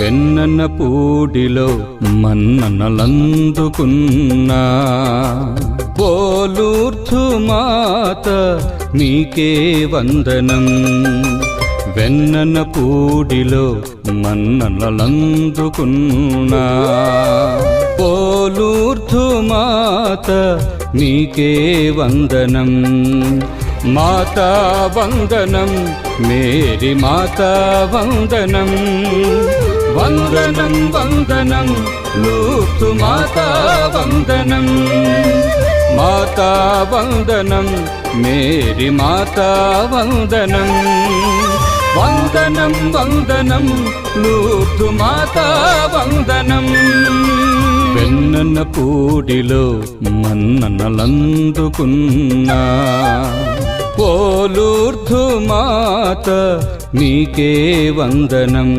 వెన్నన్న పూడిలో మన్ననలందుకున్నా పోలూర్ధు మాత నీకే వందనం. వెన్నన్న పూడిలో మన్ననలందుకున్నా పోలూర్ధు మాత నీకే వందనం. మాతా వందనం, మేరీ మాతా వందనం. వందనం వందనం లూర్ధు మాతా వందనం. మాతా వందనం, మేరీ మాతా వందనం. వందనం వందనం లూర్ధు మాతా వందనం. వెన్నన్న పూడిలో మన్ననలందుకున్నా పోలూర్ధు మాత నీకే వందనం.